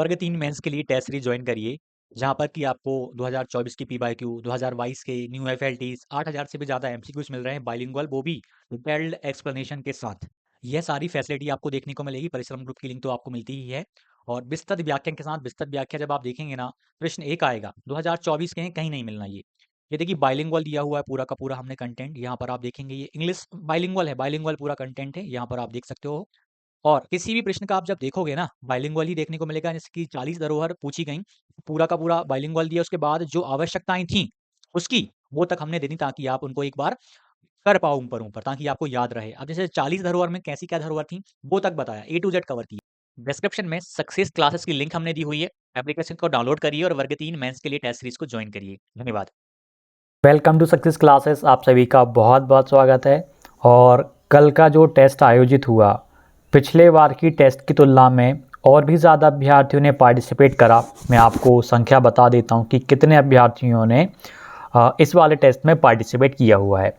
वर्ग 3 मेंस के लिए टेस्ट सीरीज ज्वाइन करिए, जहां पर कि आपको 2024 की पीवाईक्यू, 2022 के न्यू एफएलटीज, 8000 से भी ज़्यादा एमसीक्यूज मिल रहे हैं बाइलिंगुअल, वो भी डिटेल्ड एक्सप्लेनेशन के साथ। यह सारी फैसिलिटी आपको देखने को मिलेगी। परिश्रम ग्रुप की लिंक तो आपको मिलती ही है। और विस्तृत व्याख्यान के साथ विस्तृत व्याख्या जब आप देखेंगे ना, प्रश्न एक आएगा 2024 के हैं, कहीं नहीं मिलना ये देखिए बाइलिंगुअल दिया हुआ है पूरा का पूरा हमने कंटेंट। यहाँ पर आप देखेंगे ये इंग्लिश बाइलिंगुअल है, बाइलिंगुअल पूरा कंटेंट है, यहाँ पर आप देख सकते हो। और किसी भी प्रश्न का आप जब देखोगे ना, बाइलिंगुअल ही देखने को मिलेगा। जैसे कि 40 धरोहर पूछी गई, पूरा का पूरा बाइलिंगुअल दिया, उसके बाद जो आवश्यकताएं थी उसकी वो तक हमने दे दी, ताकि आप उनको एक बार कर पाओ ऊपर ऊपर, ताकि आपको याद रहे। अब जैसे 40 धरोहर में कैसी क्या धरोहर थी वो तक बताया, ए टू जेड कवर किया। डिस्क्रिप्शन में सक्सेस क्लासेस की लिंक हमने दी हुई है। एप्लीकेशन को डाउनलोड करिए और वर्ग 3 मेंस के लिए टेस्ट सीरीज को ज्वाइन करिए। धन्यवाद। Welcome to success classes. आप सभी का बहुत बहुत स्वागत है। और कल का जो टेस्ट आयोजित हुआ, पिछले बार की टेस्ट की तुलना में और भी ज़्यादा अभ्यर्थियों ने पार्टिसिपेट करा। मैं आपको संख्या बता देता हूं कि कितने अभ्यर्थियों ने इस वाले टेस्ट में पार्टिसिपेट किया हुआ है।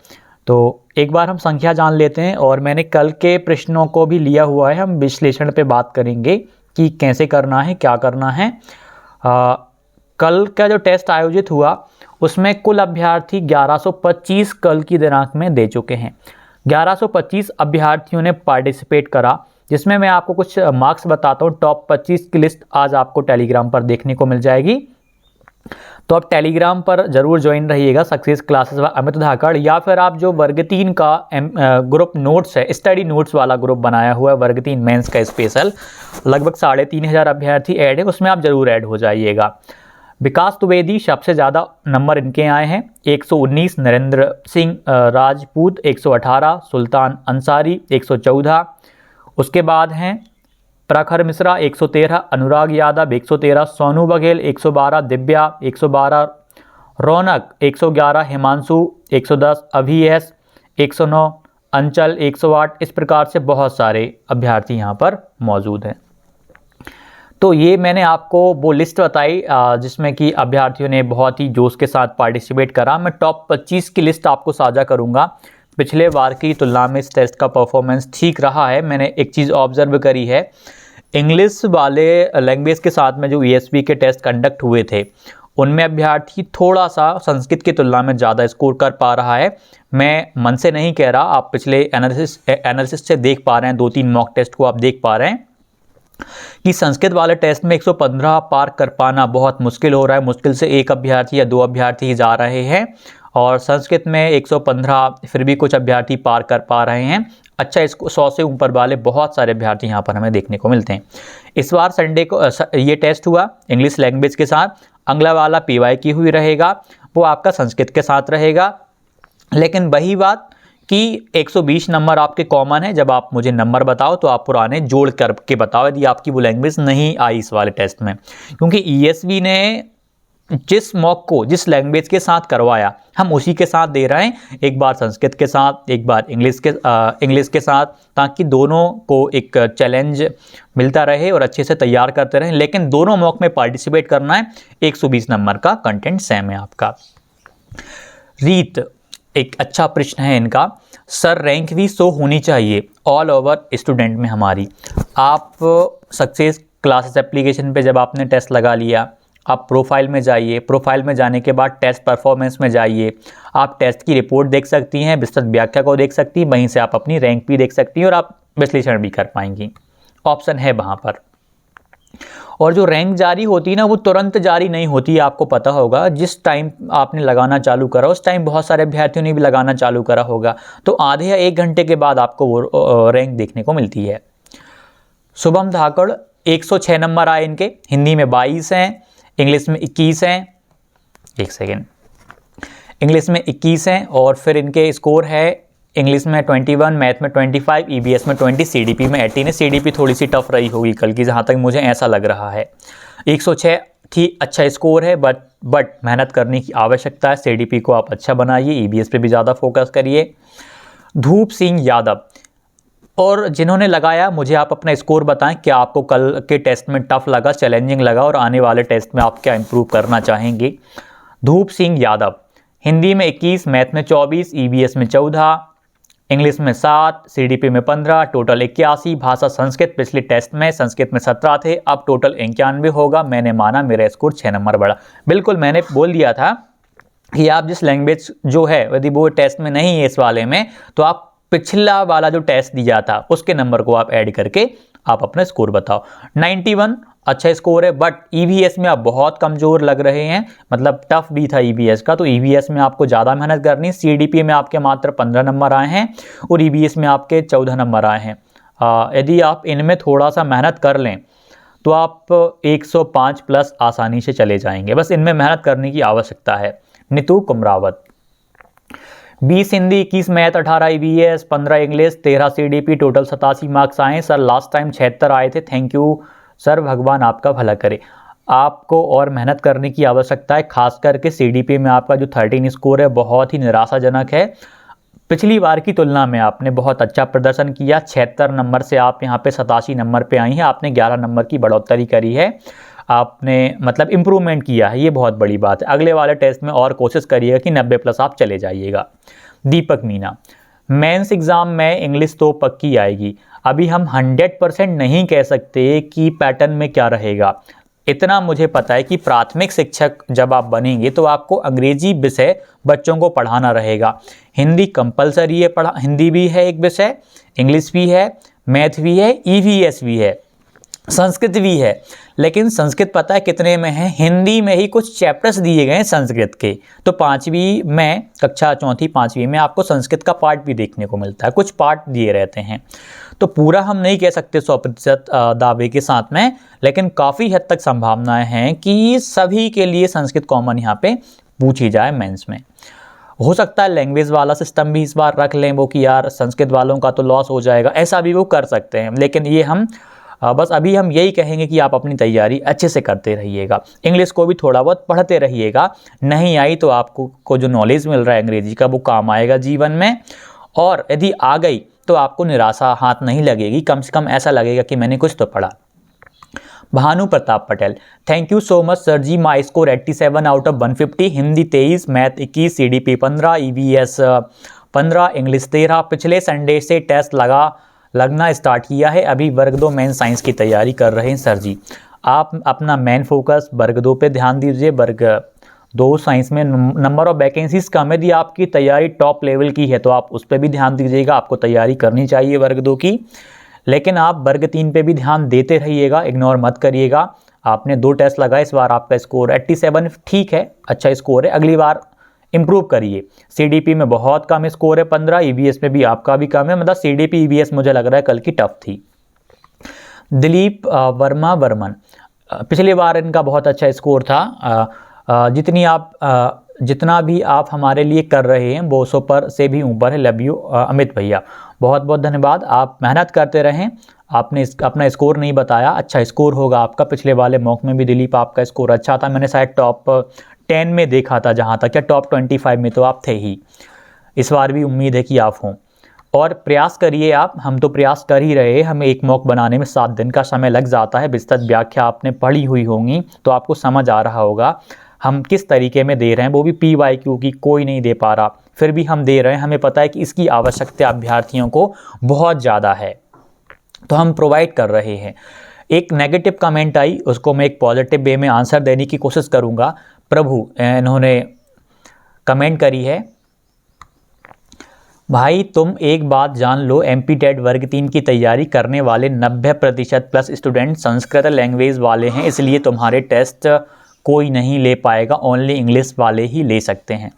तो एक बार हम संख्या जान लेते हैं, और मैंने कल के प्रश्नों को भी लिया हुआ है। हम विश्लेषण पे बात करेंगे कि कैसे करना है, क्या करना है। कल का जो टेस्ट आयोजित हुआ उसमें कुल अभ्यर्थी 1125 कल की दिनांक में दे चुके हैं। 1125 अभ्यर्थियों ने पार्टिसिपेट करा, जिसमें मैं आपको कुछ मार्क्स बताता हूँ। टॉप 25 की लिस्ट आज आपको टेलीग्राम पर देखने को मिल जाएगी, तो आप टेलीग्राम पर जरूर ज्वाइन रहिएगा, सक्सेस क्लासेस व अमित धाकड़। या फिर आप जो वर्ग 3 का ग्रुप नोट्स है, स्टडी नोट्स वाला ग्रुप बनाया हुआ है वर्ग 3 मेंस का स्पेशल, लगभग 3500 अभ्यर्थी ऐड है, उसमें आप जरूर ऐड हो जाइएगा। विकास द्विवेदी सबसे ज़्यादा नंबर इनके आए हैं, 119। नरेंद्र सिंह राजपूत 118। सुल्तान अंसारी 114। उसके बाद हैं प्रखर मिश्रा 113। अनुराग यादव 113। सोनू बघेल 112। दिव्या 112। रौनक 111। हिमांशु 110। अभी एस 109। अंचल 108। इस प्रकार से बहुत सारे अभ्यर्थी यहाँ पर मौजूद हैं। तो ये मैंने आपको वो लिस्ट बताई जिसमें कि अभ्यर्थियों ने बहुत ही जोश के साथ पार्टिसिपेट करा। मैं टॉप 25 की लिस्ट आपको साझा करूंगा। पिछले बार की तुलना में इस टेस्ट का परफॉर्मेंस ठीक रहा है। मैंने एक चीज़ ऑब्जर्व करी है, इंग्लिश वाले लैंग्वेज के साथ में जो ईएसपी के टेस्ट कंडक्ट हुए थे, उनमें अभ्यर्थी थोड़ा सा संस्कृत की तुलना में ज़्यादा स्कोर कर पा रहा है। मैं मन से नहीं कह रहा, आप पिछले एनालिसिस से देख पा रहे हैं, 2-3 मॉक टेस्ट को आप देख पा रहे हैं कि संस्कृत वाले टेस्ट में 115 पार कर पाना बहुत मुश्किल हो रहा है। मुश्किल से एक अभ्यर्थी या 2 अभ्यर्थी जा रहे हैं, और संस्कृत में 115 फिर भी कुछ अभ्यर्थी पार कर पा रहे हैं। अच्छा, इसको 100 से ऊपर वाले बहुत सारे अभ्यर्थी यहाँ पर हमें देखने को मिलते हैं। इस बार संडे को ये टेस्ट हुआ इंग्लिश लैंग्वेज के साथ। अगला वाला पीवाईक्यू हुई रहेगा, वो आपका संस्कृत के साथ रहेगा। लेकिन वही बात कि 120 नंबर आपके कॉमन है। जब आप मुझे नंबर बताओ तो आप पुराने जोड़ करके बताओ यदि आपकी वो लैंग्वेज नहीं आई इस वाले टेस्ट में, क्योंकि ईएसवी ने जिस मॉक को जिस लैंग्वेज के साथ करवाया हम उसी के साथ दे रहे हैं। एक बार संस्कृत के साथ, एक बार इंग्लिश के साथ, ताकि दोनों को एक चैलेंज मिलता रहे और अच्छे से तैयार करते रहें। लेकिन दोनों मॉक में पार्टिसिपेट करना है। 120 नंबर का कंटेंट सेम है आपका। रीत एक अच्छा प्रश्न है इनका, सर रैंक भी शो होनी चाहिए ऑल ओवर स्टूडेंट में हमारी। आप सक्सेस क्लासेस एप्लीकेशन पे जब आपने टेस्ट लगा लिया, आप प्रोफाइल में जाइए। प्रोफाइल में जाने के बाद टेस्ट परफॉर्मेंस में जाइए। आप टेस्ट की रिपोर्ट देख सकती हैं, विस्तृत व्याख्या को देख सकती हैं, वहीं से आप अपनी रैंक भी देख सकती हैं और आप विश्लेषण भी कर पाएंगी। ऑप्शन है वहाँ पर। और जो रैंक जारी होती है ना, वो तुरंत जारी नहीं होती है, आपको पता होगा। जिस टाइम आपने लगाना चालू करा उस टाइम बहुत सारे अभ्यर्थियों ने भी लगाना चालू करा होगा, तो आधे या 1 घंटे के बाद आपको वो रैंक देखने को मिलती है। शुभम धाकड़ 106 नंबर आए इनके। हिंदी में 22 हैं, इंग्लिश में 21 हैं। एक सेकेंड, इंग्लिश में 21 हैं, और फिर इनके स्कोर है इंग्लिश में 21, मैथ में 25, ईवीएस में 20, सीडीपी में 18 है। सीडीपी थोड़ी सी टफ रही होगी कल की, जहाँ तक मुझे ऐसा लग रहा है। 106 ठीक अच्छा स्कोर है, बट मेहनत करने की आवश्यकता है। सीडीपी को आप अच्छा बनाइए, ईवीएस पे भी ज़्यादा फोकस करिए। धूप सिंह यादव, और जिन्होंने लगाया मुझे आप अपना स्कोर बताएं, क्या आपको कल के टेस्ट में टफ लगा, चैलेंजिंग लगा, और आने वाले टेस्ट में आप क्या इंप्रूव करना चाहेंगे। धूप सिंह यादव हिंदी में 21, मैथ में 24, ईवीएस में 14, इंग्लिश में 7, सीडीपी में 15, टोटल 81। भाषा संस्कृत, पिछले टेस्ट में संस्कृत में 17 थे, अब टोटल 91 होगा। मैंने माना मेरा स्कोर 6 नंबर बढ़ा। बिल्कुल मैंने बोल दिया था कि आप जिस लैंग्वेज जो है यदि वो टेस्ट में नहीं है इस वाले में, तो आप पिछला वाला जो टेस्ट दिया था उसके नंबर को आप ऐड करके आप अपना स्कोर बताओ। 91 अच्छा स्कोर है, बट ईवीएस में आप बहुत कमज़ोर लग रहे हैं, मतलब टफ भी था ईवीएस का, तो ईवीएस में आपको ज़्यादा मेहनत करनी। सीडीपी में आपके मात्र 15 नंबर आए हैं और ईवीएस में आपके 14 नंबर आए हैं। यदि आप इनमें थोड़ा सा मेहनत कर लें तो आप 105 प्लस आसानी से चले जाएंगे। बस इनमें मेहनत करने की आवश्यकता है। Neetu Kumrawat, 20 Hindi, 21 math, 18 EVS, 15 English, 13 CDP, total 87 marks आए। सर लास्ट टाइम 76 आए थे। थैंक यू सर, भगवान आपका भला करे। आपको और मेहनत करने की आवश्यकता है, खास करके सीडीपी में आपका जो 13 स्कोर है बहुत ही निराशाजनक है। पिछली बार की तुलना में आपने बहुत अच्छा प्रदर्शन किया। 76 नंबर से आप यहाँ पे 87 नंबर पे आई हैं। आपने 11 नंबर की बढ़ोतरी करी है, आपने मतलब इम्प्रूवमेंट किया है, ये बहुत बड़ी बात है। अगले वाले टेस्ट में और कोशिश करिएगा कि 90 प्लस आप चले जाइएगा। दीपक मीना, मेंस एग्ज़ाम में इंग्लिश तो पक्की आएगी। अभी हम 100% नहीं कह सकते कि पैटर्न में क्या रहेगा। इतना मुझे पता है कि प्राथमिक शिक्षक जब आप बनेंगे तो आपको अंग्रेजी विषय बच्चों को पढ़ाना रहेगा। हिंदी कंपलसरी है, हिंदी भी है एक विषय, इंग्लिश भी है, मैथ भी है, ईवीएस भी है, संस्कृत भी है। लेकिन संस्कृत पता है कितने में है? हिंदी में ही कुछ चैप्टर्स दिए गए हैं संस्कृत के, तो 5वीं में, कक्षा 4वीं 5वीं में आपको संस्कृत का पार्ट भी देखने को मिलता है, कुछ पार्ट दिए रहते हैं। तो पूरा हम नहीं कह सकते 100% दावे के साथ में, लेकिन काफ़ी हद तक संभावनाएं हैं कि सभी के लिए संस्कृत कॉमन यहाँ पे पूछी जाए मेंस में। हो सकता है लैंग्वेज वाला सिस्टम भी इस बार रख लें वो कि यार संस्कृत वालों का तो लॉस हो जाएगा, ऐसा भी वो कर सकते हैं। लेकिन ये हम बस अभी हम यही कहेंगे कि आप अपनी तैयारी अच्छे से करते रहिएगा, इंग्लिश को भी थोड़ा बहुत पढ़ते रहिएगा। नहीं आई तो आपको जो नॉलेज मिल रहा है अंग्रेजी का वो काम आएगा जीवन में, और यदि आ गई तो आपको निराशा हाथ नहीं लगेगी, कम से कम ऐसा लगेगा कि मैंने कुछ तो पढ़ा। Bhanu Pratap Patel, thank you so much sir ji, my score 87 out of 150, Hindi 23, math 21, CDP 15, EVS 15, English 13। पिछले संडे से टेस्ट लगना स्टार्ट किया है, अभी वर्ग 2 मेन साइंस की तैयारी कर रहे हैं सर जी। आप अपना मेन फोकस वर्ग 2 पे ध्यान दीजिए। वर्ग 2 साइंस में नंबर ऑफ वैकेंसीज कम है, यदि आपकी तैयारी टॉप लेवल की है तो आप उस पर भी ध्यान दीजिएगा, आपको तैयारी करनी चाहिए वर्ग 2 की। लेकिन आप वर्ग 3 पे भी ध्यान देते रहिएगा, इग्नोर मत करिएगा। आपने 2 टेस्ट लगाए, इस बार आपका स्कोर 87 ठीक है, अच्छा स्कोर है, अगली बार इम्प्रूव करिए। सीडीपी में बहुत कम स्कोर है 15, ईवीएस में भी आपका भी कम है, मतलब सीडीपी ईवीएस मुझे लग रहा है कल की टफ थी। दिलीप वर्मा वर्मन, पिछली बार इनका बहुत अच्छा स्कोर था। जितना भी आप हमारे लिए कर रहे हैं वो 100 पर से भी ऊपर है। लव यू अमित भैया, बहुत बहुत धन्यवाद। आप मेहनत करते रहें। आपने अपना स्कोर नहीं बताया, अच्छा स्कोर होगा आपका। पिछले वाले मॉक में भी दिलीप आपका स्कोर अच्छा था, मैंने शायद टॉप 10 में देखा था जहाँ तक, या टॉप 25 में तो आप थे ही। इस बार भी उम्मीद है कि आप हों, और प्रयास करिए आप, हम तो प्रयास कर ही रहे हैं। हमें एक मॉक बनाने में 7 दिन का समय लग जाता है। विस्तृत व्याख्या आपने पढ़ी हुई होंगी तो आपको समझ आ रहा होगा हम किस तरीके में दे रहे हैं, वो भी PYQ की कोई नहीं दे पा रहा, फिर भी हम दे रहे हैं। हमें पता है कि इसकी आवश्यकता अभ्यर्थियों को बहुत ज़्यादा है, तो हम प्रोवाइड कर रहे हैं। एक नेगेटिव कमेंट आई, उसको मैं एक पॉजिटिव वे में आंसर देने की कोशिश करूँगा। प्रभु इन्होंने कमेंट करी है, भाई तुम एक बात जान लो, MP टेट वर्ग 3 की तैयारी करने वाले 90% प्लस स्टूडेंट संस्कृत लैंग्वेज वाले हैं, इसलिए तुम्हारे टेस्ट कोई नहीं ले पाएगा, ओनली इंग्लिश वाले ही ले सकते हैं।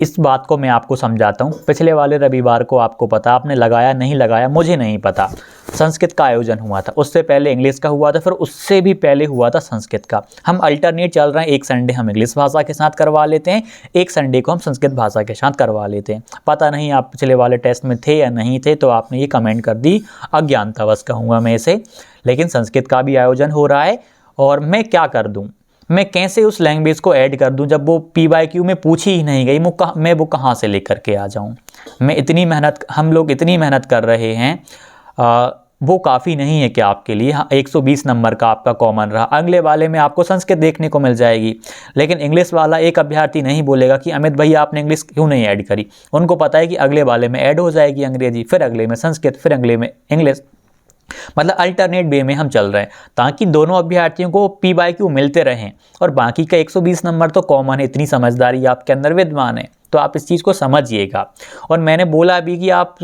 इस बात को मैं आपको समझाता हूँ। पिछले वाले रविवार को आपको पता, आपने लगाया नहीं लगाया मुझे नहीं पता, संस्कृत का आयोजन हुआ था, उससे पहले इंग्लिश का हुआ था, फिर उससे भी पहले हुआ था संस्कृत का। हम अल्टरनेट चल रहे हैं, एक संडे हम इंग्लिश भाषा के साथ करवा लेते हैं, एक संडे को हम संस्कृत भाषा के साथ करवा लेते हैं। पता नहीं आप पिछले वाले टेस्ट में थे या नहीं थे, तो आपने ये कमेंट कर दी, अज्ञानतावश कहूँगा मैं इसे। लेकिन संस्कृत का भी आयोजन हो रहा है, और मैं क्या कर दूँ, मैं कैसे उस लैंग्वेज को ऐड कर दूं जब वो PYQ में पूछी ही नहीं गई, मैं वो कहाँ से लेकर के आ जाऊं। मैं इतनी मेहनत, हम लोग इतनी मेहनत कर रहे हैं, वो काफ़ी नहीं है कि आपके लिए। हाँ, 120 नंबर का आपका कॉमन रहा, अगले वाले में आपको संस्कृत देखने को मिल जाएगी। लेकिन इंग्लिश वाला एक अभ्यर्थी नहीं बोलेगा कि अमित भैया आपने इंग्लिश क्यों नहीं ऐड करी। उनको पता है कि अगले वाले में ऐड हो जाएगी अंग्रेजी, फिर अगले में संस्कृत, फिर अगले में इंग्लिश। मतलब अल्टरनेट वे में हम चल रहे हैं ताकि दोनों अभ्यर्थियों को पी बाई क्यू मिलते रहें। और बाकी का 120 नंबर तो कॉमन है, इतनी समझदारी आपके अंदर विद्यमान है, तो आप इस चीज़ को समझिएगा। और मैंने बोला भी कि आप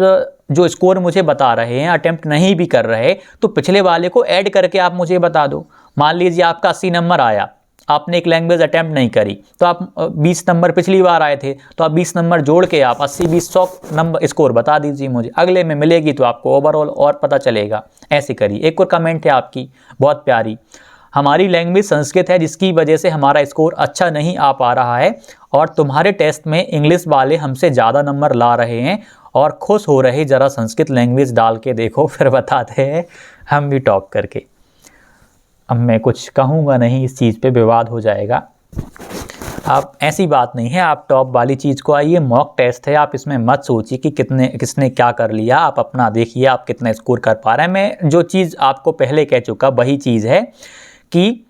जो स्कोर मुझे बता रहे हैं, अटेम्प्ट नहीं भी कर रहे, तो पिछले वाले को ऐड करके आप मुझे बता दो। मान लीजिए आपका 80 नंबर आया, आपने एक लैंग्वेज अटेम्प्ट नहीं करी, तो आप 20 नंबर पिछली बार आए थे, तो आप 20 नंबर जोड़ के आप 80 20 100 नंबर स्कोर बता दीजिए मुझे, अगले में मिलेगी तो आपको ओवरऑल और पता चलेगा। ऐसे करिए। एक और कमेंट है आपकी बहुत प्यारी, हमारी लैंग्वेज संस्कृत है जिसकी वजह से हमारा स्कोर अच्छा नहीं आ पा रहा है, और तुम्हारे टेस्ट में इंग्लिश वाले हमसे ज़्यादा नंबर ला रहे हैं और खुश हो रहे, ज़रा संस्कृत लैंग्वेज डाल के देखो फिर बताते हैं हम भी टॉप करके। अब मैं कुछ कहूँगा नहीं, इस चीज़ पे विवाद हो जाएगा। आप ऐसी बात नहीं है, आप टॉप वाली चीज़ को आइए, मॉक टेस्ट है, आप इसमें मत सोचिए कि किसने क्या कर लिया। आप अपना देखिए आप कितना स्कोर कर पा रहे हैं। मैं जो चीज़ आपको पहले कह चुका वही चीज़ है कि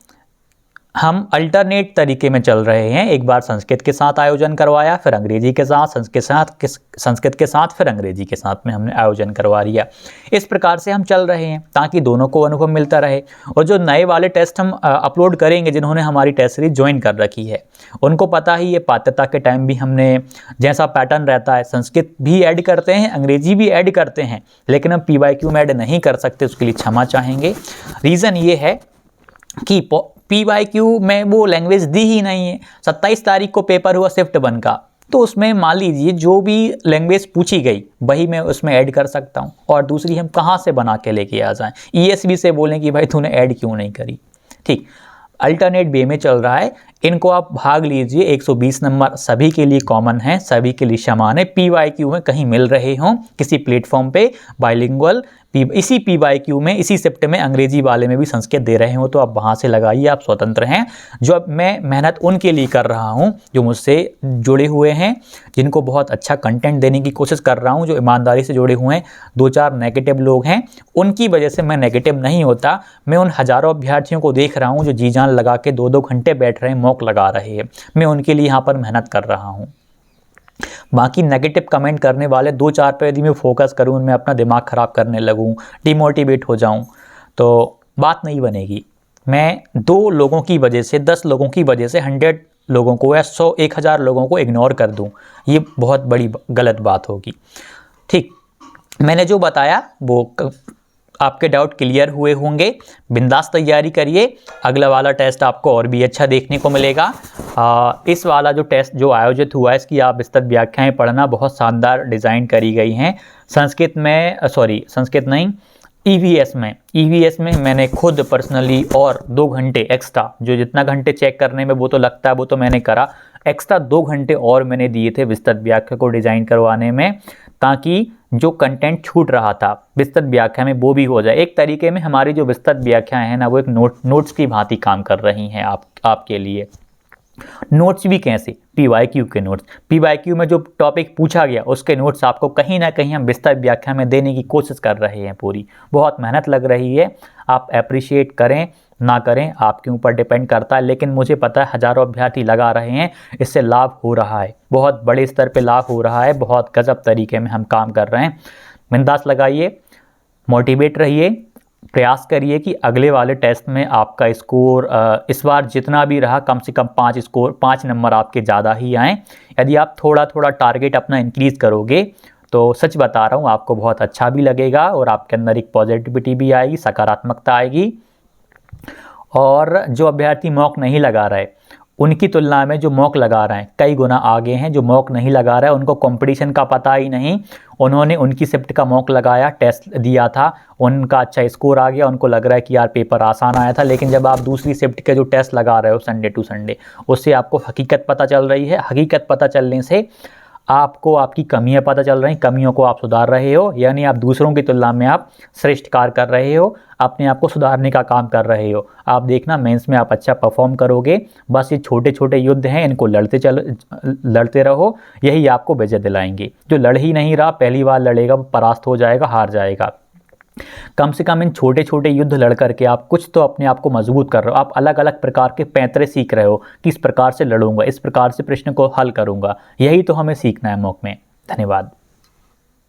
हम अल्टरनेट तरीके में चल रहे हैं। एक बार संस्कृत के साथ आयोजन करवाया, फिर अंग्रेजी के साथ, संस्कृत के साथ, फिर अंग्रेजी के साथ में हमने आयोजन करवा लिया। इस प्रकार से हम चल रहे हैं ताकि दोनों को अनुभव मिलता रहे। और जो नए वाले टेस्ट हम अपलोड करेंगे, जिन्होंने हमारी टेस्ट सीरीज ज्वाइन कर रखी है, उनको पता ही ये पात्रता के टाइम भी हमने जैसा पैटर्न रहता है, संस्कृत भी ऐड करते हैं, अंग्रेजी भी ऐड करते हैं, लेकिन हम PYQ में ऐड नहीं कर सकते, उसके लिए क्षमा चाहेंगे। रीज़न ये है कि PYQ में वो लैंग्वेज दी ही नहीं है। 27 तारीख को पेपर हुआ शिफ्ट 1 का, तो उसमें मान लीजिए जो भी लैंग्वेज पूछी गई वही मैं उसमें ऐड कर सकता हूँ, और दूसरी हम कहाँ से बना के लेके आ जाएं। ESV से बोलें कि भाई तूने ऐड क्यों नहीं करी। ठीक, अल्टरनेट वे में चल रहा है, इनको आप भाग लीजिए। 120 नंबर सभी के लिए कॉमन है, सभी के लिए समान है। PYQ में कहीं मिल रहे हों किसी प्लेटफॉर्म पे बाइलिंगुअल, इसी PYQ में, इसी शिफ्ट में अंग्रेजी वाले में भी संस्कृत दे रहे हो, तो आप वहाँ से लगाइए, आप स्वतंत्र हैं। जो अब मैं मेहनत उनके लिए कर रहा हूँ जो मुझसे जुड़े हुए हैं, जिनको बहुत अच्छा कंटेंट देने की कोशिश कर रहा हूँ, जो ईमानदारी से जुड़े हुए हैं। 2-4 नेगेटिव लोग हैं, उनकी वजह से मैं नेगेटिव नहीं होता। मैं उन हज़ारों अभ्यर्थियों को देख रहा हूँ जो जी जान लगा के 2-2 घंटे बैठ रहे हैं, मॉक लगा रहे हैं। मैं उनके लिए यहाँ पर मेहनत कर रहा हूँ। बाकी नेगेटिव कमेंट करने वाले 2-4 पे यदि मैं फोकस करूँ, उनमें अपना दिमाग ख़राब करने लगूँ, डिमोटिवेट हो जाऊँ, तो बात नहीं बनेगी। मैं 2 लोगों की वजह से, 10 लोगों की वजह से 100 लोगों को या 100-1000 लोगों को इग्नोर कर दूँ, ये बहुत बड़ी गलत बात होगी। ठीक, मैंने जो बताया वो आपके डाउट क्लियर हुए होंगे। बिंदास तैयारी करिए, अगला वाला टेस्ट आपको और भी अच्छा देखने को मिलेगा। इस वाला जो टेस्ट जो आयोजित हुआ है, इसकी आप विस्तृत व्याख्याएं पढ़ना, बहुत शानदार डिज़ाइन करी गई हैं। संस्कृत नहीं, EVS में मैंने खुद पर्सनली और 2 घंटे एक्स्ट्रा, जो जितना घंटे चेक करने में वो तो लगता है वो तो मैंने करा, एक्स्ट्रा 2 घंटे और मैंने दिए थे विस्तृत व्याख्या को डिज़ाइन करवाने में, ताकि जो कंटेंट छूट रहा था विस्तृत व्याख्या में वो भी हो जाए। एक तरीके में हमारी जो विस्तृत व्याख्याएं हैं ना, वो एक नोट्स की भांति काम कर रही हैं आपके लिए। नोट्स भी कैसे? PYQ के नोट्स। PYQ में जो टॉपिक पूछा गया उसके नोट्स आपको कहीं ना कहीं हम विस्तृत व्याख्या में देने की कोशिश कर रहे हैं। पूरी बहुत मेहनत लग रही है, आप अप्रिशिएट करें ना करें आपके ऊपर डिपेंड करता है, लेकिन मुझे पता है हज़ारों अभ्यर्थी लगा रहे हैं, इससे लाभ हो रहा है, बहुत बड़े स्तर पे लाभ हो रहा है, बहुत गजब तरीके में हम काम कर रहे हैं। बिंदास लगाइए, मोटिवेट रहिए, प्रयास करिए कि अगले वाले टेस्ट में आपका स्कोर इस बार जितना भी रहा कम से कम 5 नंबर आपके ज़्यादा ही आएँ। यदि आप थोड़ा थोड़ा टारगेट अपना इंक्रीज़ करोगे तो सच बता रहा हूँ आपको बहुत अच्छा भी लगेगा, और आपके अंदर एक पॉजिटिविटी भी आएगी, सकारात्मकता आएगी। और जो अभ्यर्थी मॉक नहीं लगा रहे, उनकी तुलना में जो मॉक लगा रहे हैं कई गुना आगे हैं। जो मॉक नहीं लगा रहे हैं उनको कंपटीशन का पता ही नहीं, उन्होंने उनकी शिफ्ट का मॉक लगाया, टेस्ट दिया था, उनका अच्छा स्कोर आ गया, उनको लग रहा है कि यार पेपर आसान आया था। लेकिन जब आप दूसरी शिफ्ट के जो टेस्ट लगा रहे हो संडे टू संडे, उससे आपको हकीकत पता चल रही है। हकीकत पता चलने से आपको आपकी कमियां पता चल रही, कमियों को आप सुधार रहे हो, यानी आप दूसरों की तुलना में आप श्रेष्ठ कार्य कर रहे हो, अपने आप को सुधारने का काम कर रहे हो। आप देखना मेंस में आप अच्छा परफॉर्म करोगे। बस ये छोटे छोटे युद्ध हैं, इनको लड़ते रहो, यही आपको विजय दिलाएंगे। जो लड़ ही नहीं रहा, पहली बार लड़ेगा वो परास्त हो जाएगा, हार जाएगा। कम से कम इन छोटे-छोटे युद्ध लड़ कर के आप कुछ तो अपने आप को मजबूत कर रहे हो। आप अलग-अलग प्रकार के पैंतरे सीख रहे हो कि इस प्रकार से लड़ूँगा, इस प्रकार से प्रश्न को हल करूँगा। यही तो हमें सीखना है मॉक में। धन्यवाद।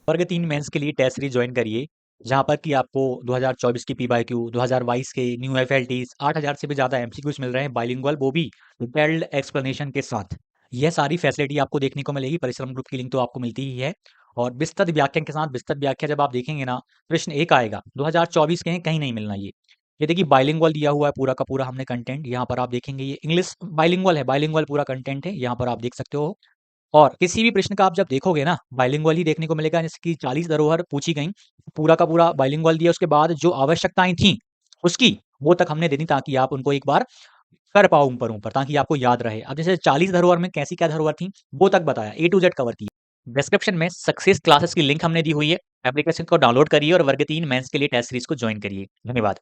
वर्ग 3 मेंस के लिए टेस्ट सीरीज ज्वाइन करिए, जहाँ पर कि आपको 2024 की पी बाई क्यू, 2022 के न्यू एफएलटीज, 8000 से भी ज़्यादा एमसीक्यूज मिल रहे हैं बाइलिंगुअल, वो भी डिटेल्ड एक्सप्लेनेशन के साथ। यह सारी फैसिलिटी आपको देखने को मिलेगी। परिश्रम ग्रुप की लिंक तो आपको मिलती ही है। और विस्तृत व्याख्या के साथ, विस्तृत व्याख्या जब आप देखेंगे ना, प्रश्न एक आएगा 2024 के हैं, कहीं नहीं मिलना ये देखिए बाइलिंगुअल दिया हुआ है पूरा का पूरा हमने कंटेंट। यहाँ पर आप देखेंगे ये इंग्लिश बाइलिंगुअल है, बाइलिंगुअल पूरा कंटेंट है, यहाँ पर आप देख सकते हो। और किसी भी प्रश्न का आप जब देखोगे ना, बाइलिंगुअल ही देखने को मिलेगा। जैसे कि 40 धरोहर पूछी गई, पूरा का पूरा बाइलिंगुअल दिया, उसके बाद जो आवश्यकताएं थी उसकी, वो तक हमने दे दी, ताकि आप उनको एक बार कर पाओ ऊपर ऊपर, ताकि आपको याद रहे। अब जैसे 40 धरोहर में कैसी क्या धरोहर थी वो तक बताया, ए टू जेड कवर किया। डिस्क्रिप्शन में सक्सेस क्लासेस की लिंक हमने दी हुई है। एप्लीकेशन को डाउनलोड करिए और वर्ग 3 मेंस के लिए टेस्ट सीरीज को ज्वाइन करिए। धन्यवाद।